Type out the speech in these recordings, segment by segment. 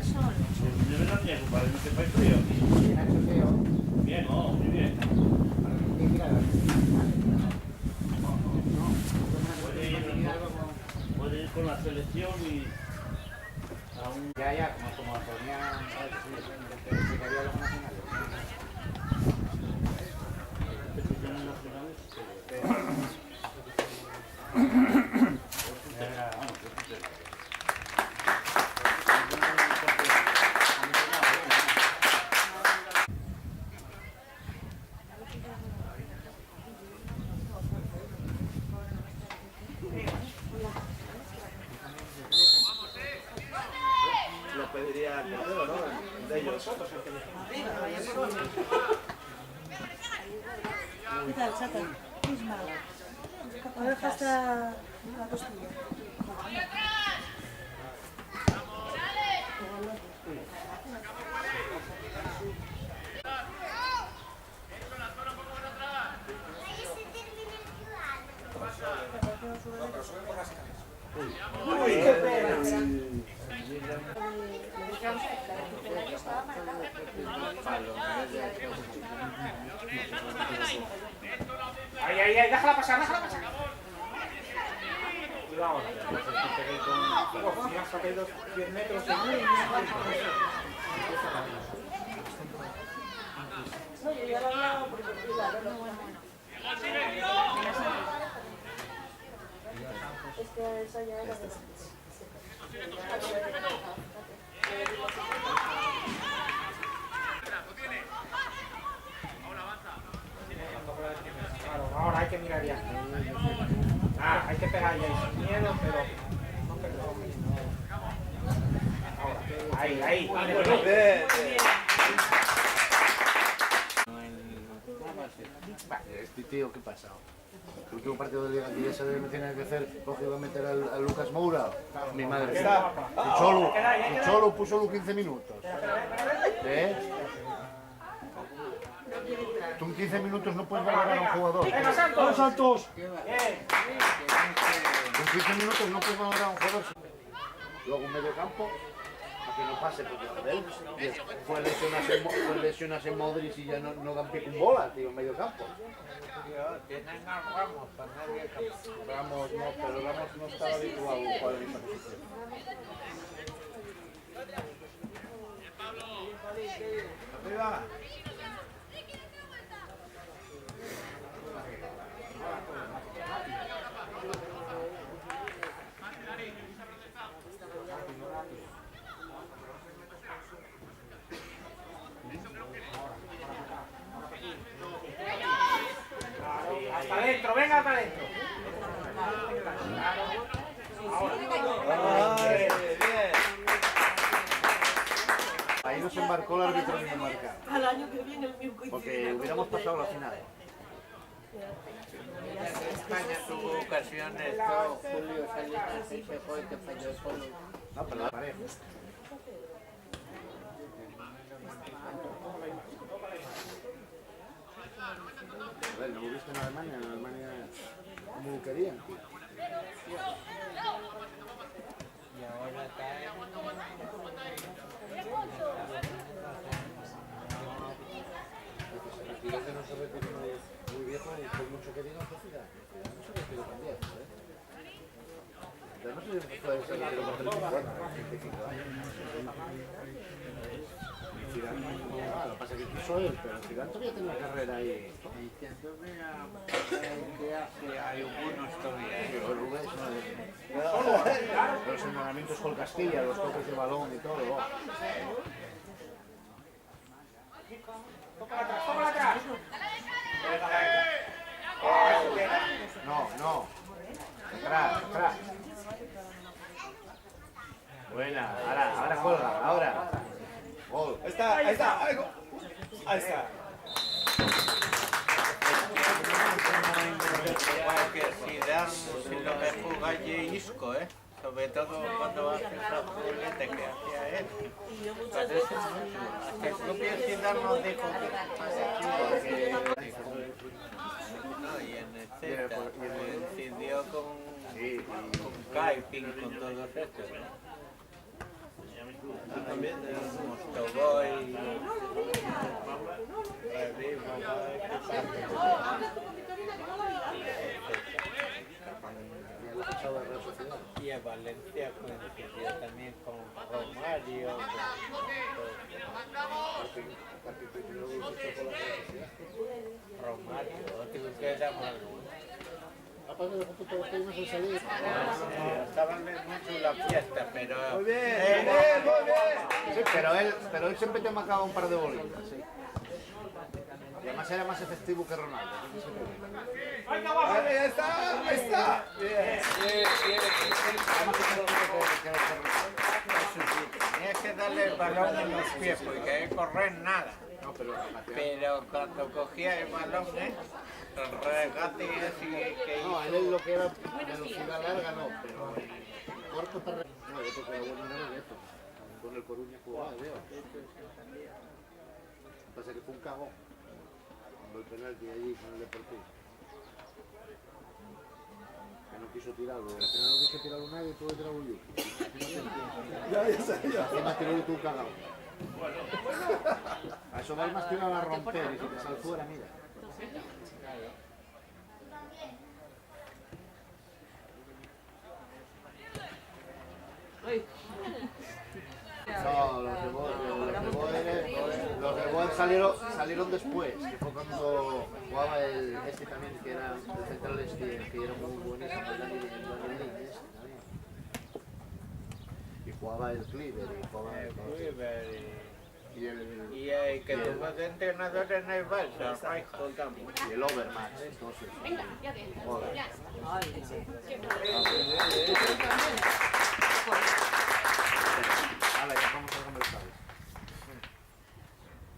al sol. De verdad, mi compadre, no te fue frío. Bien, ha hecho feo. Bien, oh, muy bien. Puede ir con la selección y aún. Ya, como ponía, se caía los nacionales. Selecciones nacionales. Lo pediría al portero, ¿no? De ellos. ¿Qué tal, Chata? Misma. A ver, hasta la costilla. Uy, qué pena. Ay, déjala pasar. Cuidado. Si has sacado 10 metros en No, yo ya lo he hablado porque claro, no bueno. Es que esa ya era de... Claro, ahora hay que mirar ya. Hay que pegar ya sin miedo, pero no perdón. Ahora, ahí. Este tío, ¿qué pasa? El último partido de Liga que ya sabía que tenía que hacer, cogió a meter a Lucas Moura. Mi madre. El Cholo puso los 15 minutos. ¿Eh? Tú en 15 minutos no puedes valorar a un jugador. ¡Venga, Santos! ¡Vamos, Santos! Bien. En 15 minutos no puedes valorar a un jugador. Luego un medio campo, a que no pase, porque joder, fue lesionarse en Modric y ya no dan pie con bola, tío, en medio campo. Tienen a Ramos para medio campo. Ramos no, pero Ramos no estaba habituado a jugar en esa posición. Arriba. Hasta adentro, venga hasta adentro. Bien. Ahí nos embarcó el árbitro en Dinamarca, Al año que viene el mismo coincide. porque hubiéramos pasado la final. España tuvo ocasiones, todo Julio Salinas y se fue que falló solo. No, pero la pareja. A ver, ¿no lo viste en Alemania? En Alemania, ¿cómo lo querían? Y ahora cae. El que no se retiró muy viejo y por mucho que diga, pues mira, no se retiró tan viejo, ¿eh? Además, puede ser que lo por 34, 35 años. Zidane, lo que pasa es que quiso él, pero Zidane todavía tiene una carrera ahí. Diciéndome que hace algunos todavía. Los entrenamientos con Castilla, los toques de balón y todo. Tócala atrás. No. Atrás. Buena, ahora juega, ahora. Gol. Ahí está. Ahí está. Igual que si lo que juega Isco, sobre todo cuando hace esa fulete que hacía él. Hasta el propio Zidane nos dijo que y en el Z coincidió con Kaiping, con todos estos. Mostovoy, Revivo, y a Valencia coincidió también con Romario. Romario, digo que era malo. Aparte de que todos tenemos que salir. Estaban mucho en la fiesta, pero... Muy bien. Sí, pero él siempre te marcaba un par de bolitas, sí. Y además era más efectivo que Ronaldo. Ahí está, ahí está. Bien. Tenías que darle el balón en los pies, porque hay que correr nada. No, pero Pero cuando cogía el balón, el regate ese que no, hizo... él lo que era velocidad larga no, pero el corto para... No, yo creo que era bueno era esto. Con el Coruña jugaba, veo. Lo que pasa es que fue un cagón. Cuando el penalti allí con el Deportivo. Que no quiso tirarlo. Al final no quiso tirarlo nadie y tuvo que tirarlo yo. Ya sabía. Encima tiró y tú cagado. A eso va más tirado a romper y si te sale fuera, mira. No, los de Boer salieron después, que fue cuando jugaba el este también, que era el central este, que era muy buenísimo, el Dani este también. Y jugaba el Cleaver, y jugaba el Y el que tuvo de entrenador en el Barça, Rijkaard. y el Overmars, entonces. Venga, ya te. Joder. Ya. Vale, ya vamos a conversar.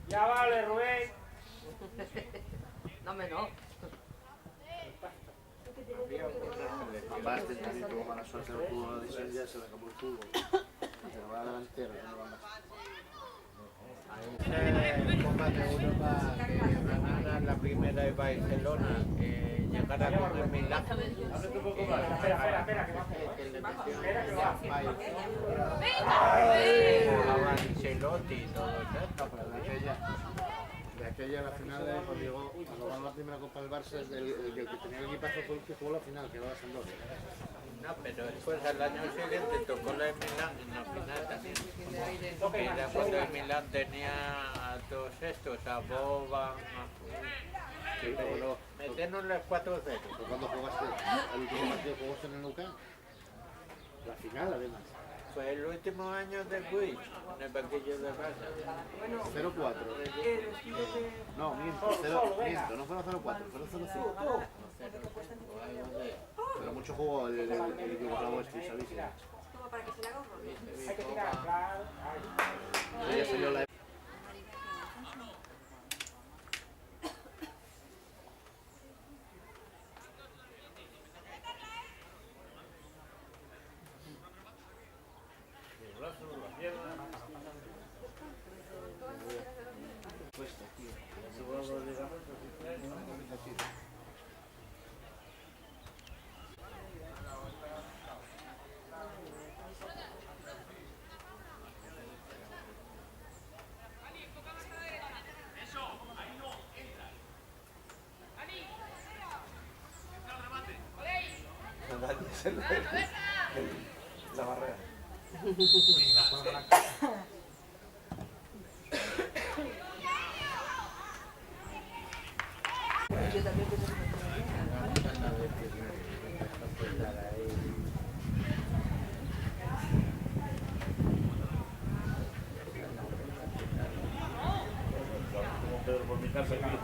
Ya vale, Rubén. Dame no. Basta, también tuvo mala suerte, no pudo diseñar, se le acabó el fútbol. Se lo va a delantero, no va más. Copa de Europa que ganara la primera de Barcelona, que llegara con el Milán. Espera, que va. Que le metieron el País. Venga. Jugaba Ancelotti y todo eso. De aquella la final, cuando llegó, cuando ganó la primera Copa del Barça, el que tenía el equipazo fue el que jugó la final, que era la Sampdoria. No, pero después al año siguiente tocó la de Milán en la final también. Era cuando el Milán tenía a todos estos, a Boban, pero meternosle 4-0. Fue cuando jugaste, el último partido jugaste en el Nou Camp. La final, además. Fue el último año de Puig, en el banquillo de Barça. 0-4. No, miento, no fueron 0-4, fueron 0-5. Pero mucho jugó el equipo bravo este, ¿sabéis? Como para que se le haga un rollo. Hay que tirar, claro. Ya salió la... Cuesta, tío. La barrera. Yo también pienso que Pedro por mi casa aquí.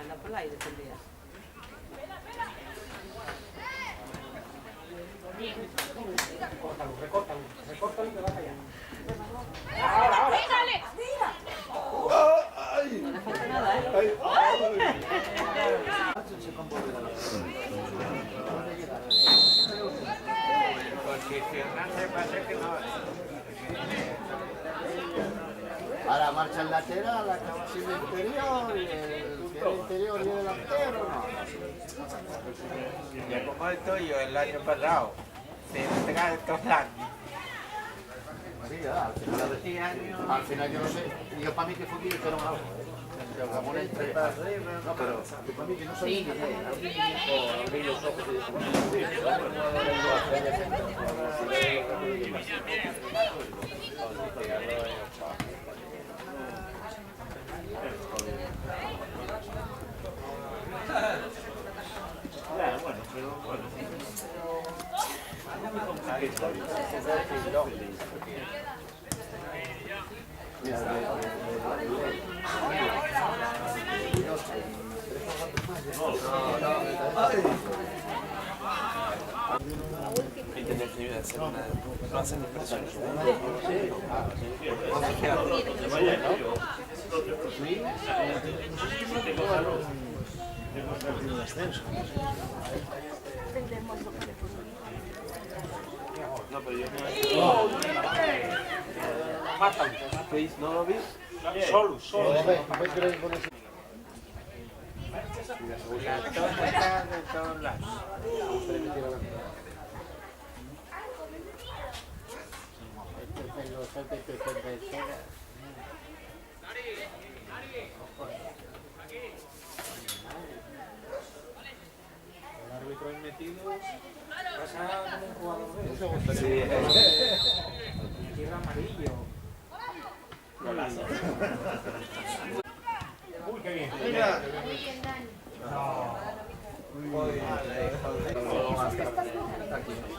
anda por el aire tendrías. Recórtalo y te vas allá. No le falta nada, ¿eh? Posicionarse parece que no. Ahora marcha el lateral, acaba siendo interior y el ¿El interior y el delantero o no? Ya como el tuyo el año pasado, se trae estos años. Sí, ya, al final yo no sé. Yo para mí que fue que hicieron algo. El Ramón entre... No, pero yo para mí que no sé. Sí, abrí los ojos y Claro, bueno, pero bueno. No hacen impresiones. No, pero yo no lo vi. Solo. La toma está de todos lados. El árbitro ahí metido pasa como un jugador de eso. Sí, Tierra amarillo. Uy, qué bien. Mira.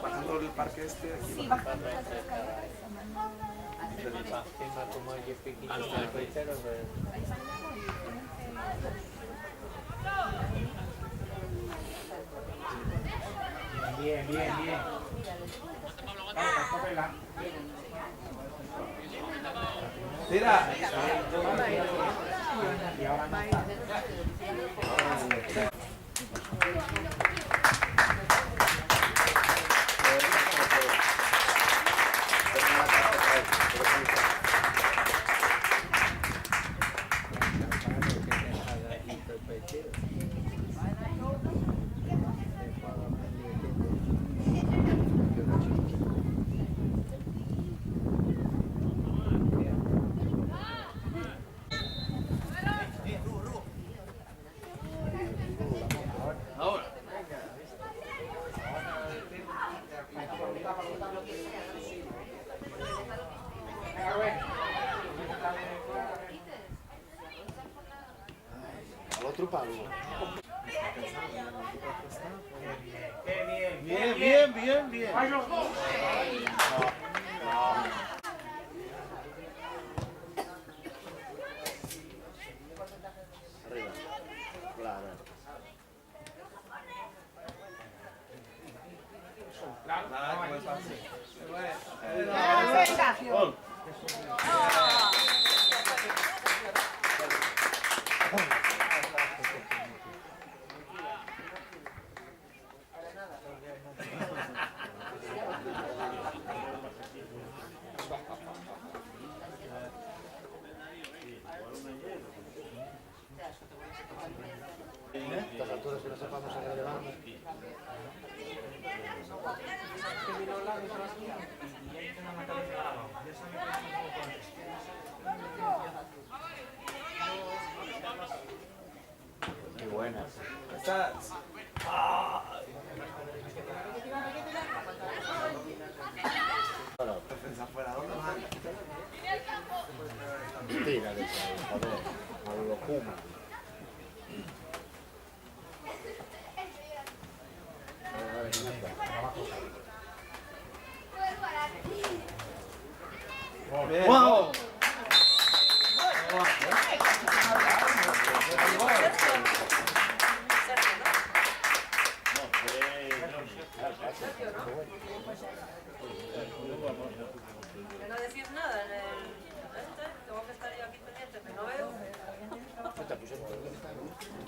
pasando el parque este aquí. Encima como hay pequeños cerveceros, Bien. Vamos, cógela. Mira. Y ahora no está. Al otro palo. Bien. ¡Ay, los dos! Arriba. Claro. Gol. Estas alturas que no sepamos a qué llevamos. Qué buena. Defensa fuera, ¿dónde van? Tira de joder. A lo Kuma. Bien. ¡Wow! Que no decís nada en el... tengo que estar yo aquí pendiente, que no veo.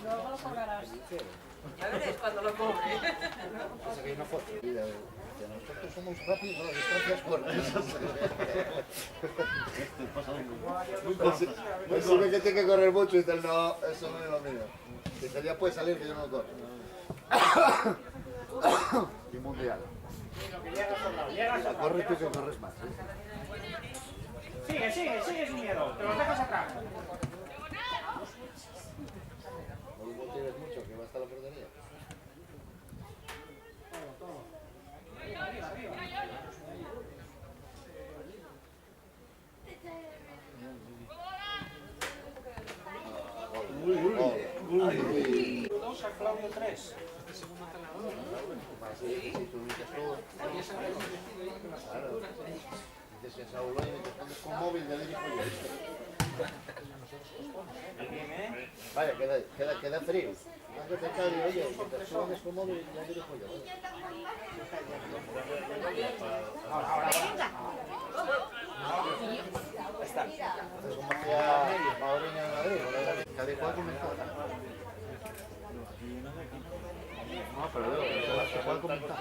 Luego lo cobrarás. Ya veréis cuando lo cobre. Saqué una foto. Nosotros somos rápidos a las distancias cortas. Pues si ve que tiene que correr mucho y dice, no, eso no es lo mío. Dice, ya puede salir que yo no corro. Y mundial. Corre tú que corres más. Sigue, sigue, sigue sin miedo. Te los dejas atrás. No lo motives mucho, que va hasta la portería. Dos a Claudio 3. Claro. Dices que Saúl oye, que estamos con móvil, ya le dijo yo. Vaya, queda frío. Más que te cae, oye, que te subes con móvil, ya le dijo yo. Ahora. Está. Como hacía Mauriño en Madrid, cada igual comentó. No, pero se puede comentar.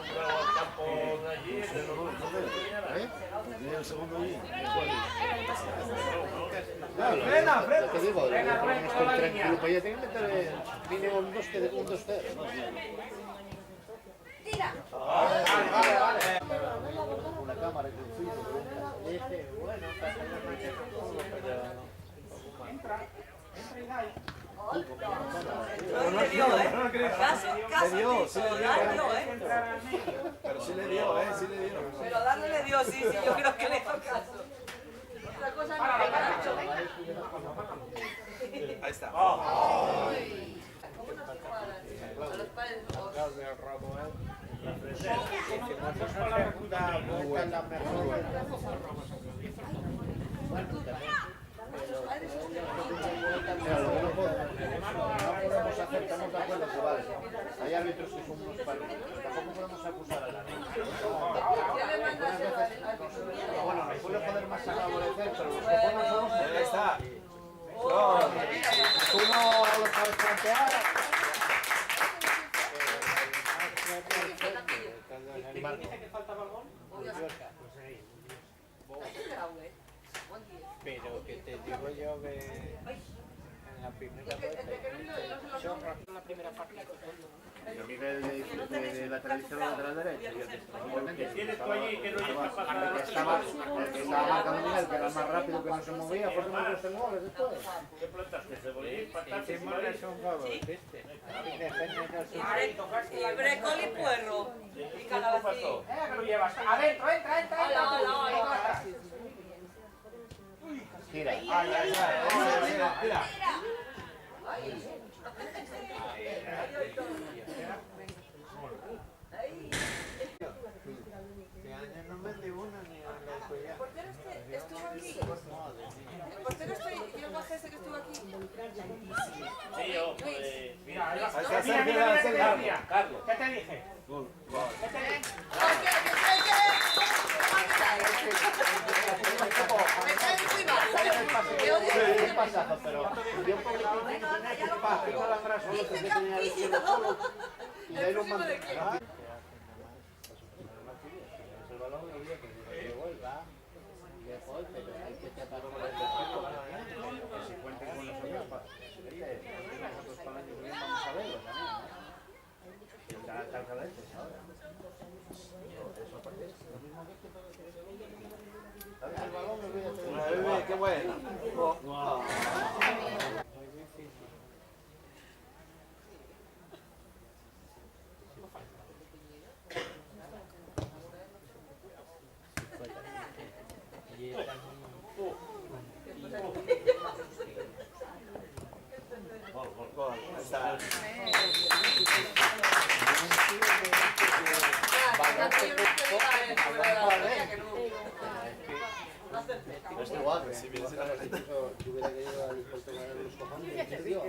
¿Eh? Tiene el segundo allí. Claro, te digo, estoy tranquilo, pues ya tiene que meter mínimo un 2-0. ¡Tira! Una cámara que Bueno, Entra y dale. Casi Pero sí le dio, sí le dio. Pero darle le dio, sí, yo creo que le hizo caso. Otra cosa no me Ahí está. ¿Cómo no se cuadran? A los padres. Claudio Romuald. Hicimos una segunda vuelta en la mejor. Bueno, también. Mira, lo que no podemos hacer, estamos de acuerdo que vale. Hay árbitros que son unos palos, pero tampoco podemos acusar al árbitro. ¿Qué le mandas al Bueno, me puede joder más a favorecer, pero los que ponen son los Ahí está. tú no lo sabes plantear. ¿Dice que faltaba gol? Pero que te digo yo que en la primera vuelta La primera parte. Y a Miguel de lateral izquierdo, lateral derecho. Tienes tú allí que no llegas a pasar. El que estaba marcando Miguel, que era el más rápido, que no se movía, ¿por qué no le gustan goles después? ¿Qué plantaste? ¿Cebollín? ¿Patatas? hicimos un favor, ¿viste? Y brécol y puerro. Y calabacín. Que lo llevas. Adentro, entra. Tira. Tira. Que año no metí una ni a la El portero estuvo aquí. El portero yo bajé ese que estuvo aquí. Sí, yo. Mira, ahí va. Ahí está, Mira, Sergio. Carlos. ¿qué te dije? Gol. ¿Qué te dije? Un pasazo, pero dio un poquito de la frase, solo que tenía el cielo solo, y de ahí lo mandó. El balón lo vio que vuelva, y después, pero hay que tratar con el respeto, que se cuenten con nosotros para nosotros para el año que viene vamos a verlo también, ¿no? Y el tal Galetes ahora. Eso parece lo mismo que ¿sabes el balón? Qué bueno. Gol. Ahí está. Es igual, si vienes a la gente, yo hubiera querido al portero de los cojones y no te dio.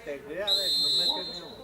Te creas, no metes ni uno.